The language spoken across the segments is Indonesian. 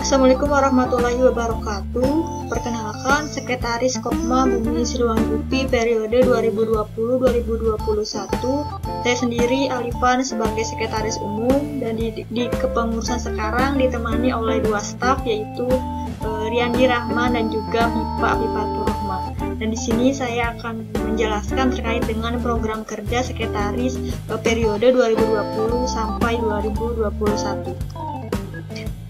Assalamualaikum warahmatullahi wabarakatuh. Perkenalkan, Sekretaris Kopma Bumi Siliwangi UPI periode 2020-2021. Saya sendiri Alifan sebagai Sekretaris Umum, dan di kepengurusan sekarang ditemani oleh dua staf, yaitu Riyandi Rahman dan juga Bipa Afifatur Rahman. Dan di sini saya akan menjelaskan terkait dengan program kerja Sekretaris periode 2020 sampai 2021.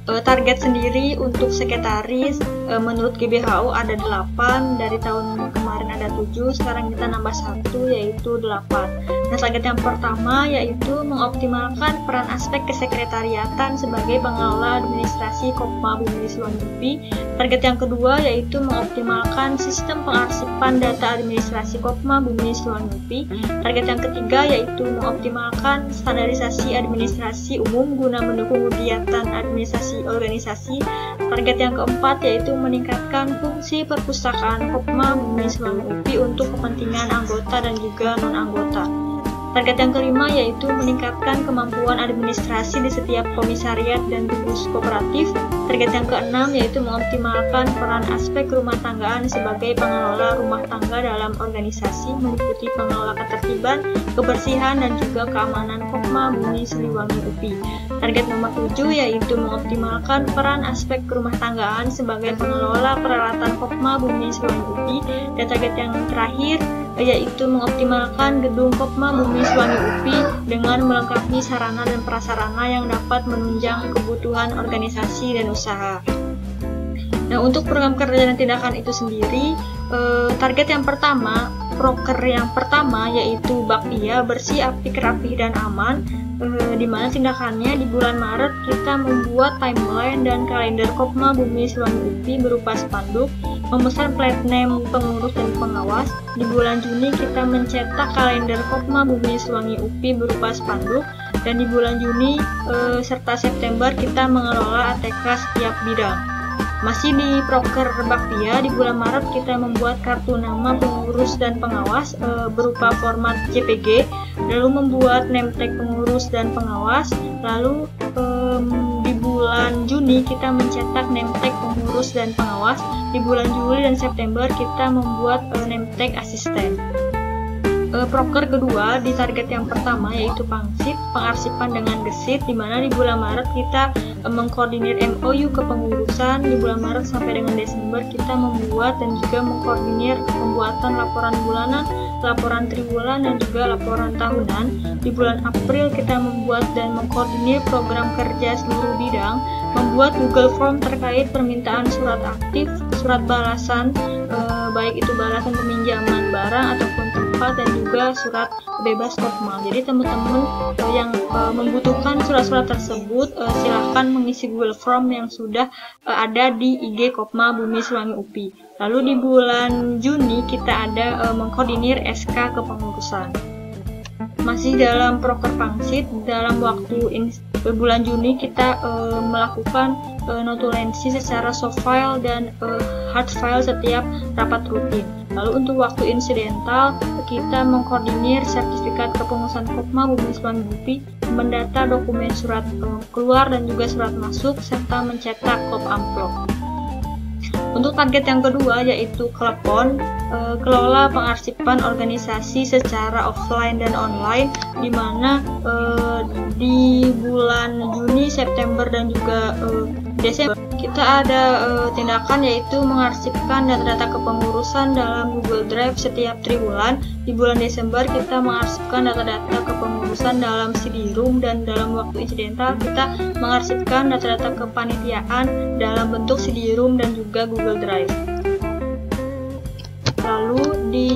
Target sendiri untuk sekretaris menurut GBHU ada 8, dari tahun kemarin ada 7, sekarang kita nambah 1 yaitu 8. Nah, target yang pertama yaitu mengoptimalkan peran aspek kesekretariatan sebagai pengelola administrasi Kopma Bumi Siliwangi UPI. Target yang kedua yaitu mengoptimalkan sistem pengarsipan data administrasi Kopma Bumi Siliwangi UPI. Target yang ketiga yaitu mengoptimalkan standarisasi administrasi umum guna mendukung kegiatan administrasi organisasi. Target yang keempat yaitu meningkatkan fungsi perpustakaan Kopma Bumi Siliwangi UPI untuk kepentingan anggota dan juga non-anggota. Target yang kelima yaitu meningkatkan kemampuan administrasi di setiap komisariat dan gugus kooperatif. Target yang keenam yaitu mengoptimalkan peran aspek rumah tanggaan sebagai pengelola rumah tangga dalam organisasi, meliputi pengelola ketertiban, kebersihan, dan juga keamanan Kopma Bumi Siliwangi UPI. Target nomor 7 yaitu mengoptimalkan peran aspek rumah tanggaan sebagai pengelola peralatan Kopma Bumi Siliwangi UPI. Dan target yang terakhir yaitu mengoptimalkan gedung Kopma Bumi Siliwangi UPI dengan melengkapi sarana dan prasarana yang dapat menunjang kebutuhan organisasi dan usaha. Nah, untuk program kerja dan tindakan itu sendiri, target yang pertama, proker yang pertama yaitu Bakpia, bersih, apik, rapih, dan aman, di mana tindakannya di bulan Maret kita membuat timeline dan kalender Kopma Bumi Siliwangi UPI berupa spanduk, memesan plat name pengurus dan pengawas. Di bulan Juni kita mencetak kalender Kopma Bumi Siliwangi UPI berupa spanduk, dan di bulan Juni serta September kita mengelola ATK setiap bidang. Masih di proker Bakpia, di bulan Maret kita membuat kartu nama pengurus dan pengawas berupa format JPG, lalu membuat name tag pengurus dan pengawas. Lalu di bulan Juni kita mencetak name tag pengurus dan pengawas. Di bulan Juli dan September kita membuat name tag asisten. Proker kedua di target yang pertama yaitu Pangsit, pengarsipan dengan gesit, di mana di bulan Maret kita mengkoordinir MOU kepengurusan. Di bulan Maret sampai dengan Desember kita membuat dan juga mengkoordinir pembuatan laporan bulanan, laporan triwulan, dan juga laporan tahunan. Di bulan April kita membuat dan mengkoordinir program kerja seluruh bidang, membuat Google Form terkait permintaan surat aktif, surat balasan, baik itu balasan peminjaman barang ataupun tempat, dan juga surat bebas Kopma. Jadi teman-teman yang membutuhkan surat-surat tersebut silahkan mengisi Google Form yang sudah ada di IG Kopma Bumi Siliwangi UPI. Lalu di bulan Juni kita ada mengkoordinir SK kepengurusan. Masih dalam proker Pangsit, dalam waktu bulan Juni kita melakukan notulensi secara soft file dan hard file setiap rapat rutin. Lalu untuk waktu insidental kita mengkoordinir sertifikat kepengurusan Kopma Bumi Siliwangi UPI, mendata dokumen surat keluar dan juga surat masuk, serta mencetak kop amplop. Untuk target yang kedua yaitu Klepon, kelola pengarsipan organisasi secara offline dan online, di mana di bulan Juni, September, dan juga Desember kita ada tindakan yaitu mengarsipkan data-data kepengurusan dalam Google Drive setiap triwulan. Di bulan Desember kita mengarsipkan data-data kepengurusan dalam CD-ROOM, dan dalam waktu insidental kita mengarsipkan data-data kepanitiaan dalam bentuk CD-ROOM dan juga Google Drive. Lalu di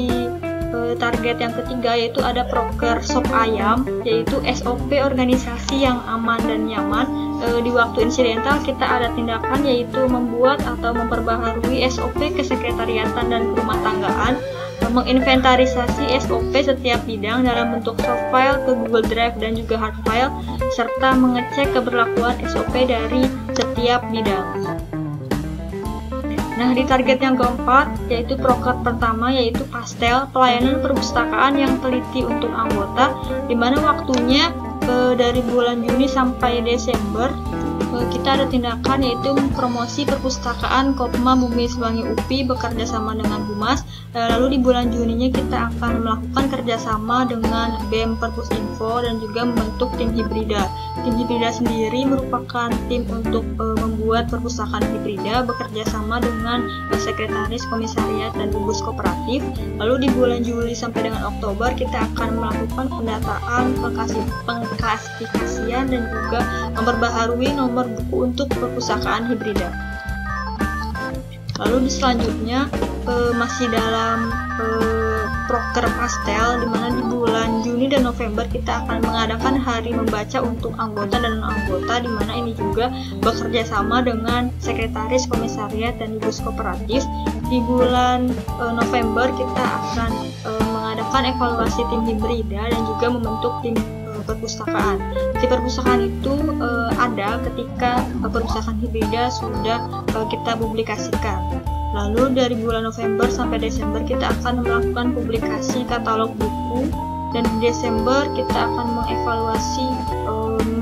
target yang ketiga yaitu ada proker Sop Ayam, yaitu SOP organisasi yang aman dan nyaman. Di waktu insidental kita ada tindakan yaitu membuat atau memperbaharui SOP kesekretariatan dan rumah tanggaan, menginventarisasi SOP setiap bidang dalam bentuk soft file ke Google Drive dan juga hard file, serta mengecek keberlakuan SOP dari setiap bidang. Nah, di target yang keempat yaitu proker pertama yaitu Pastel, pelayanan perpustakaan yang teliti untuk anggota, di mana waktunya dari bulan Juni sampai Desember kita ada tindakan yaitu promosi perpustakaan Kopma Bumi Siliwangi UPI bekerja sama dengan Humas. Lalu di bulan Juninya kita akan melakukan kerjasama dengan BEM Perpusinfo dan juga membentuk tim hibrida. Tim hibrida sendiri merupakan tim untuk membuat perpustakaan hibrida bekerja sama dengan Sekretaris Komisariat dan Gugus Kooperatif. Lalu di bulan Juli sampai dengan Oktober kita akan melakukan pendataan, pengklasifikasian dan juga memperbaharui nomor buku untuk perpustakaan hibrida. Lalu selanjutnya masih dalam proker pastel, di mana di bulan Juni dan November kita akan mengadakan hari membaca untuk anggota dan non-anggota, di mana ini juga bekerja sama dengan Sekretaris Komisariat dan Gugus Kooperatif. Di bulan November kita akan mengadakan evaluasi tim hibrida dan juga membentuk tim perpustakaan. Tim perpustakaan itu ada ketika perpustakaan hibrida sudah kita publikasikan. Lalu dari bulan November sampai Desember kita akan melakukan publikasi katalog buku, dan di Desember kita akan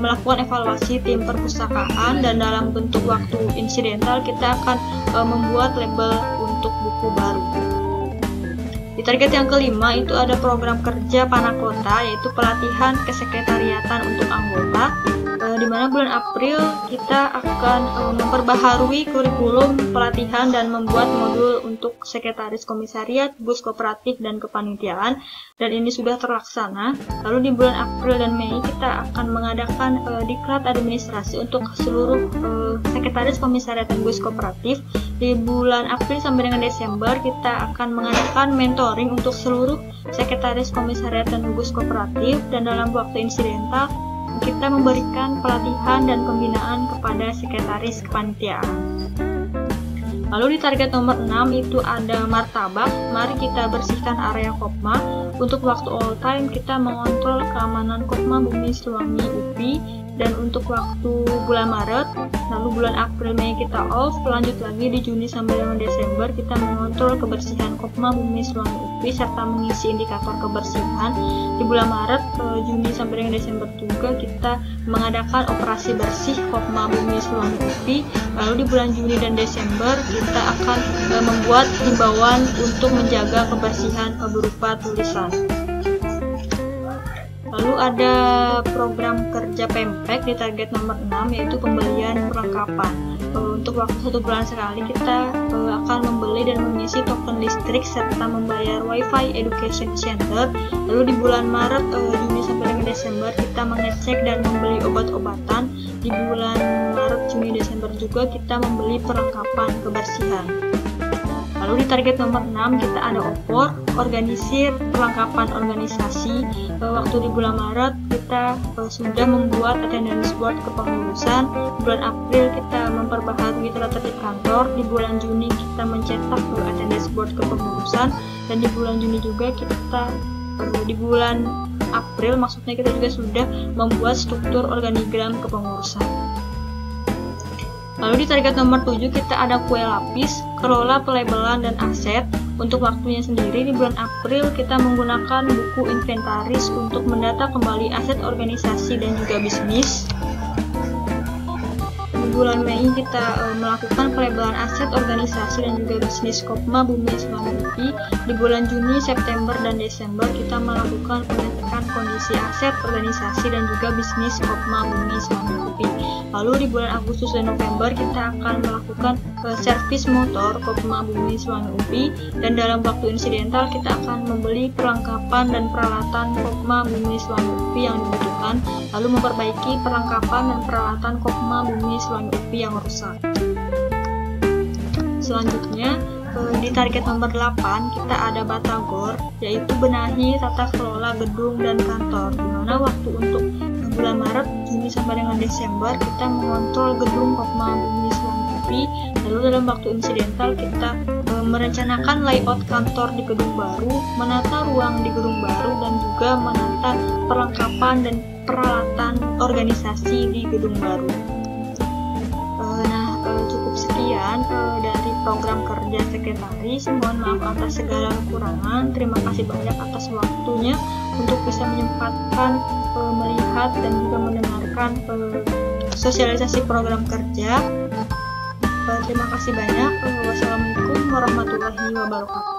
melakukan evaluasi tim perpustakaan, dan dalam bentuk waktu insidental kita akan membuat label untuk buku baru. Di target yang kelima itu ada program kerja Panakota, yaitu pelatihan kesekretariatan untuk anggota, di mana bulan April kita akan memperbaharui kurikulum pelatihan dan membuat modul untuk Sekretaris Komisariat, Gugus Kooperatif, dan Kepanitiaan, dan ini sudah terlaksana. Lalu di bulan April dan Mei kita akan mengadakan diklat administrasi untuk seluruh Sekretaris Komisariat dan Gugus Kooperatif. Di bulan April sampai dengan Desember kita akan mengadakan mentoring untuk seluruh Sekretaris Komisariat dan Gugus Kooperatif, dan dalam waktu insidental kita memberikan pelatihan dan pembinaan kepada Sekretaris Kepanitiaan. Lalu di target nomor 6 itu ada martabak. Mari kita bersihkan area Kopma. Untuk waktu all time kita mengontrol keamanan Kopma Bumi Siliwangi UPI, dan untuk waktu bulan Maret, lalu bulan April Mei kita off. Lanjut lagi di Juni sampai dengan Desember kita mengontrol kebersihan Kopma Bumi Siliwangi UPI serta mengisi indikator kebersihan. Di bulan Maret, Juni sampai dengan Desember juga kita mengadakan operasi bersih Kopma Bumi Siliwangi UPI. Lalu di bulan Juni dan Desember kita akan membuat himbauan untuk menjaga kebersihan berupa tulisan. Lalu ada program kerja Pemprek di target nomor 6, yaitu pembelian perlengkapan. Untuk waktu 1 bulan sekali kita akan membeli dan mengisi token listrik serta membayar WiFi Education Center. Lalu di bulan Maret, Juni sampai dengan Desember kita mengecek dan membeli obat-obatan. Di bulan Maret, Juni, Desember juga kita membeli perlengkapan kebersihan. Lalu di target nomor 6 kita ada opor, organisir perlengkapan organisasi. Waktu di bulan Maret kita sudah membuat attendance board kepengurusan. Bulan April kita memperbaharui tata tertib kantor. Di bulan Juni kita mencetak attendance board kepengurusan, dan di bulan Juni juga kita di bulan April maksudnya kita juga sudah membuat struktur organigram kepengurusan. Lalu di target nomor 7 kita ada kue lapis, kelola pelabelan dan aset. Untuk waktunya sendiri di bulan April kita menggunakan buku inventaris untuk mendata kembali aset organisasi dan juga bisnis. Di bulan Mei kita melakukan pelabelan aset organisasi dan juga bisnis Kopma Bumi Siliwangi UPI. Di bulan Juni, September, dan Desember kita melakukan pengecekan kondisi aset organisasi dan juga bisnis Kopma Bumi Siliwangi UPI. Lalu di bulan Agustus dan November kita akan melakukan servis motor Kopma Bumi Siliwangi UPI, dan dalam waktu insidental kita akan membeli perlengkapan dan peralatan Kopma Bumi Siliwangi UPI yang dibutuhkan, lalu memperbaiki perlengkapan dan peralatan Kopma Bumi Siliwangi UPI yang rusak. Selanjutnya di target nomor 8 kita ada Batagor, yaitu benahi tata kelola gedung dan kantor, di mana waktu untuk bulan Maret, Juni sampai dengan Desember kita mengontrol gedung Kopma Bumi Siliwangi UPI. Lalu dalam waktu insidental kita merencanakan layout kantor di gedung baru, menata ruang di gedung baru, dan juga menata perlengkapan dan peralatan organisasi di gedung baru. Cukup sekian dari program kerja sekretaris. Mohon maaf atas segala kekurangan. Terima kasih banyak atas waktunya untuk bisa menyempatkan melihat dan juga mendengarkan sosialisasi program kerja. Terima kasih banyak. Wassalamualaikum warahmatullahi wabarakatuh.